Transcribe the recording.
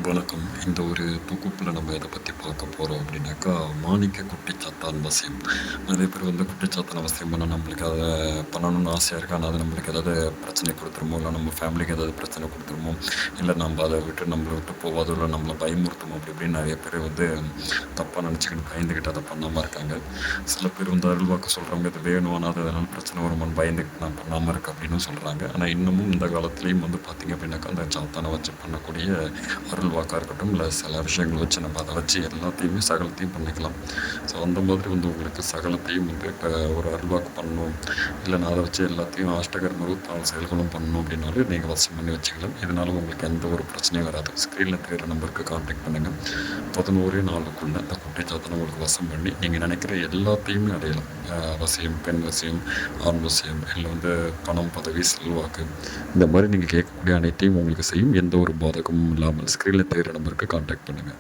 வணக்கம். இந்த ஒரு தொகுப்பில் நம்ம எதை பற்றி பார்க்க போகிறோம் அப்படின்னாக்கா, மாணிக்க குட்டிச்சாத்தான் வசியம். நிறைய பேர் வந்து குட்டிச்சாத்தான் வசியம் பண்ணால் நம்மளுக்கு அதை பண்ணணும்னு ஆசையாக இருக்கு. ஆனால் அது நம்மளுக்கு ஏதாவது பிரச்சனை கொடுத்துருமோ, இல்லை நம்ம ஃபேமிலிக்கு ஏதாவது பிரச்சனை கொடுத்துருமோ, இல்லை நம்ம அதை விட்டு நம்மளை விட்டு போவாதோ, இல்லை நம்மளை பயமுறுத்துமோ அப்படி இப்படின்னு நிறைய பேர் வந்து தப்பாக நினச்சிக்கிட்டு பயந்துக்கிட்டு அதை பண்ணாமல் இருக்காங்க. சில பேர் வந்து அருள்வாக்கு சொல்கிறவங்க இது வேணும், ஆனால் அது அதனால் பிரச்சனை வருமானு பயந்துக்கிட்டு நான் பண்ணாமல் இருக்கேன் அப்படின்னு சொல்கிறாங்க. ஆனால் இன்னமும் இந்த காலத்துலேயும் வந்து பார்த்திங்க அப்படின்னாக்கா, அந்த சாத்தானை வச்சு பண்ணக்கூடிய அருள் வாக்காக இருக்கட்டும், இல்லை சில விஷயங்களை வச்சு நம்ம அதை வச்சு எல்லாத்தையுமே சகலத்தையும் பண்ணிக்கலாம். ஸோ அந்த மாதிரி வந்து உங்களுக்கு சகலத்தையும் வந்து இப்போ ஒரு அருள்வாக்கு பண்ணணும், இல்லை நான் அதை வச்சு எல்லாத்தையும் அஷ்டகர்ம 24 செயல்களும் பண்ணணும் அப்படின்னாலே நீங்கள் வசம் பண்ணி வச்சுக்கலாம். இதனால உங்களுக்கு எந்த ஒரு பிரச்சனையும் வராது. ஸ்க்ரீனில் தெரிகிற நம்பருக்கு கான்டாக்ட் பண்ணுங்கள். 11 நாளுக்குள்ளே அந்த குட்டிச்சாத்தனை உங்களுக்கு வசம் பண்ணி நீங்கள் நினைக்கிற எல்லாத்தையுமே அடையலாம். வசியம், பெண் வசியம், ஆண் வசியம், இல்லை வந்து பணம், பதவி, செல்வாக்கு, இந்த மாதிரி நீங்கள் கேட்கக்கூடிய அனைத்தையும் உங்களுக்கு செய்யும். எந்த ஒரு பாதகமும் இல்லாமல் ஸ்க்ரீனில் தெரிகிற நம்பருக்கு கான்டாக்ட் பண்ணுங்கள்.